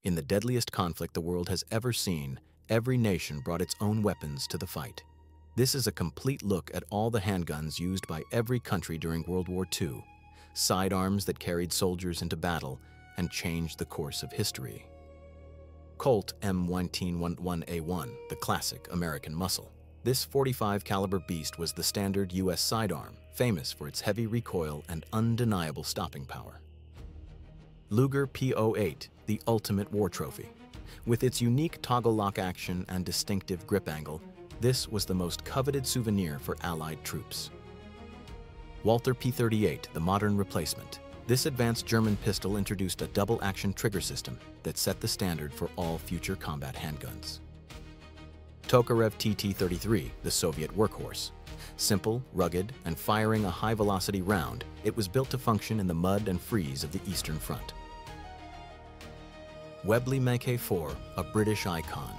In the deadliest conflict the world has ever seen, every nation brought its own weapons to the fight. This is a complete look at all the handguns used by every country during World War II, sidearms that carried soldiers into battle and changed the course of history. Colt M1911A1, the classic American muscle. This .45 caliber beast was the standard U.S. sidearm, famous for its heavy recoil and undeniable stopping power. Luger P08, the ultimate war trophy. With its unique toggle lock action and distinctive grip angle, this was the most coveted souvenir for Allied troops. Walther P38, the modern replacement. This advanced German pistol introduced a double-action trigger system that set the standard for all future combat handguns. Tokarev TT-33, the Soviet workhorse. Simple, rugged, and firing a high-velocity round, it was built to function in the mud and freeze of the Eastern Front. Webley Make-4, a British icon.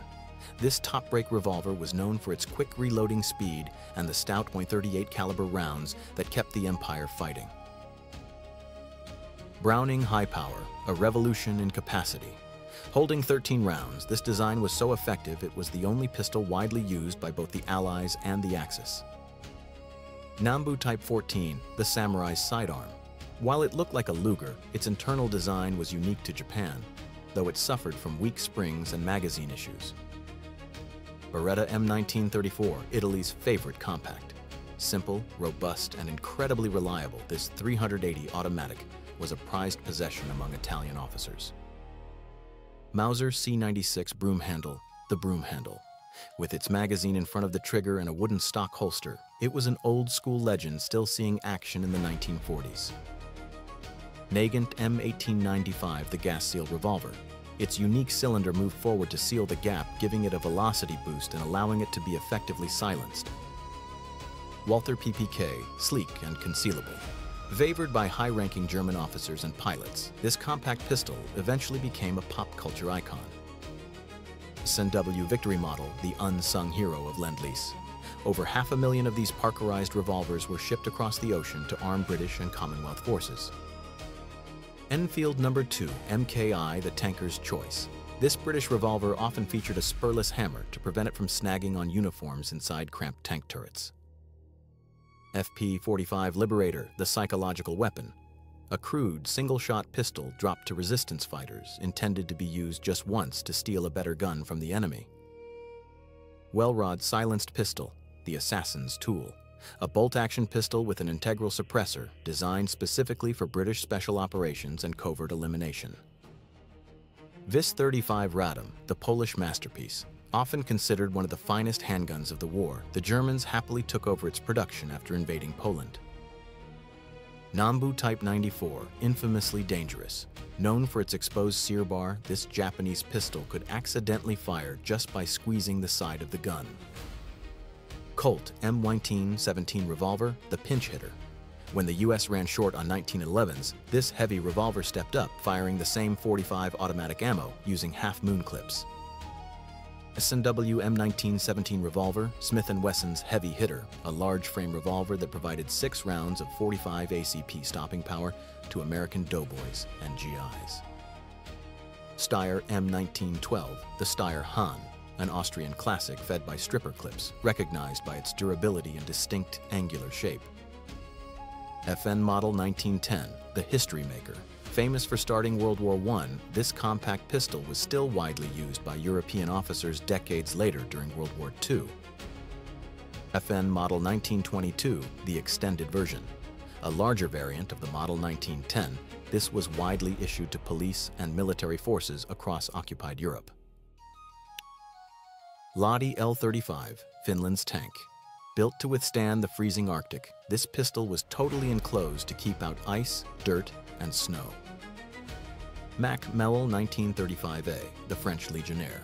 This top-break revolver was known for its quick reloading speed and the stout .38 caliber rounds that kept the Empire fighting. Browning High Power, a revolution in capacity. Holding 13 rounds, this design was so effective it was the only pistol widely used by both the Allies and the Axis. Nambu Type 14, the Samurai's sidearm. While it looked like a Luger, its internal design was unique to Japan, though it suffered from weak springs and magazine issues. Beretta M1934, Italy's favorite compact. Simple, robust, and incredibly reliable, this 380 automatic was a prized possession among Italian officers. Mauser C96 broom handle, the broom handle. With its magazine in front of the trigger and a wooden stock holster, it was an old-school legend still seeing action in the 1940s. Nagant M1895, the gas-sealed revolver. Its unique cylinder moved forward to seal the gap, giving it a velocity boost and allowing it to be effectively silenced. Walther PPK, sleek and concealable. Favored by high-ranking German officers and pilots, this compact pistol eventually became a pop culture icon. WW2 Victory Model, the unsung hero of Lend-Lease. Over 500,000 of these Parkerized revolvers were shipped across the ocean to arm British and Commonwealth forces. Enfield No. 2 MKI, the tanker's choice. This British revolver often featured a spurless hammer to prevent it from snagging on uniforms inside cramped tank turrets. FP-45 Liberator, the psychological weapon. A crude, single-shot pistol dropped to resistance fighters, intended to be used just once to steal a better gun from the enemy. Welrod Silenced Pistol, the assassin's tool. A bolt-action pistol with an integral suppressor designed specifically for British special operations and covert elimination. Vis-35 Radom, the Polish masterpiece. Often considered one of the finest handguns of the war, the Germans happily took over its production after invading Poland. Nambu Type 94, infamously dangerous. Known for its exposed sear bar, this Japanese pistol could accidentally fire just by squeezing the side of the gun. Colt M1917 revolver, the pinch hitter. When the US ran short on 1911s, this heavy revolver stepped up, firing the same .45 automatic ammo using half-moon clips. S&W M1917 revolver, Smith & Wesson's heavy hitter, a large-frame revolver that provided 6 rounds of .45 ACP stopping power to American doughboys and GIs. Steyr M1912, the Steyr Hahn, an Austrian classic fed by stripper clips, recognized by its durability and distinct angular shape. FN Model 1910, the History Maker. Famous for starting World War I, this compact pistol was still widely used by European officers decades later during World War II. FN Model 1922, the extended version. A larger variant of the Model 1910, this was widely issued to police and military forces across occupied Europe. Ladi L35, Finland's tank. Built to withstand the freezing Arctic, this pistol was totally enclosed to keep out ice, dirt, and snow. Mac Mellel 1935A, the French Legionnaire.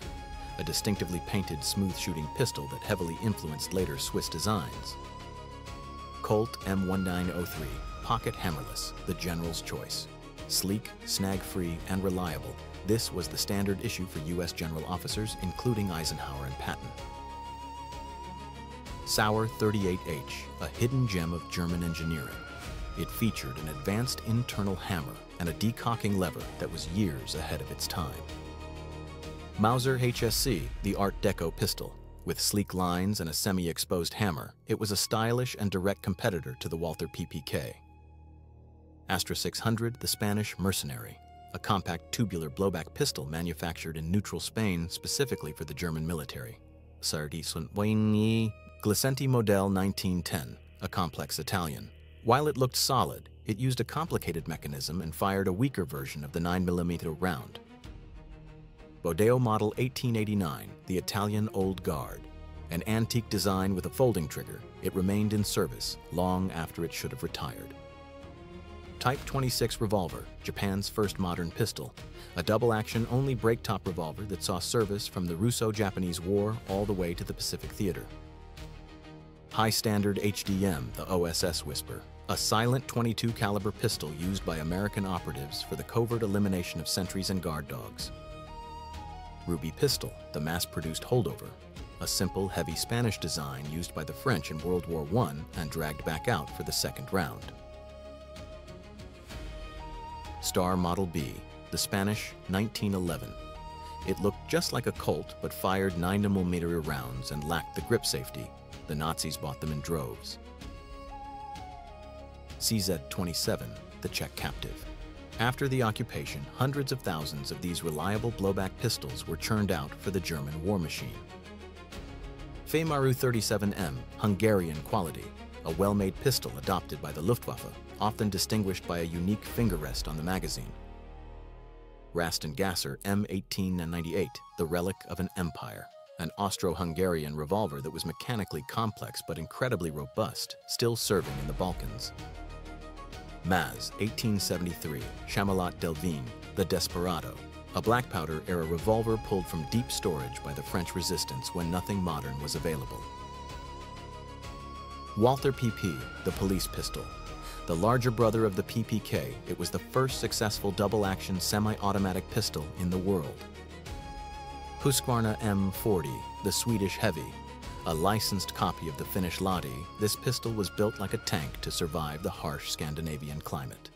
A distinctively painted, smooth-shooting pistol that heavily influenced later Swiss designs. Colt M1903, pocket hammerless, the General's choice. Sleek, snag-free, and reliable, this was the standard issue for U.S. general officers, including Eisenhower and Patton. Sauer 38H, a hidden gem of German engineering. It featured an advanced internal hammer and a decocking lever that was years ahead of its time. Mauser HSC, the Art Deco pistol. With sleek lines and a semi-exposed hammer, it was a stylish and direct competitor to the Walther PPK. Astra 600, the Spanish Mercenary, a compact tubular blowback pistol manufactured in neutral Spain specifically for the German military. Glicenti Model 1910, a complex Italian. While it looked solid, it used a complicated mechanism and fired a weaker version of the 9mm round. Bodeo Model 1889, the Italian Old Guard. An antique design with a folding trigger, it remained in service long after it should have retired. Type 26 revolver, Japan's first modern pistol. A double-action, only break-top revolver that saw service from the Russo-Japanese War all the way to the Pacific Theater. High Standard HDM, the OSS Whisper. A silent .22 caliber pistol used by American operatives for the covert elimination of sentries and guard dogs. Ruby Pistol, the mass-produced holdover. A simple, heavy Spanish design used by the French in World War I and dragged back out for the second round. Star Model B, the Spanish 1911. It looked just like a Colt, but fired 9mm rounds and lacked the grip safety. The Nazis bought them in droves. CZ-27, the Czech captive. After the occupation, hundreds of thousands of these reliable blowback pistols were churned out for the German war machine. Fehmarn 37M, Hungarian quality, a well-made pistol adopted by the Luftwaffe, often distinguished by a unique finger rest on the magazine. Rastengasser M1898, the relic of an empire, an Austro-Hungarian revolver that was mechanically complex but incredibly robust, still serving in the Balkans. Maz 1873, Chamelot Delvine, the Desperado, a black powder-era revolver pulled from deep storage by the French resistance when nothing modern was available. Walther PP, the police pistol. The larger brother of the PPK, it was the first successful double-action semi-automatic pistol in the world. Husqvarna M40, the Swedish heavy. A licensed copy of the Finnish Ladi, this pistol was built like a tank to survive the harsh Scandinavian climate.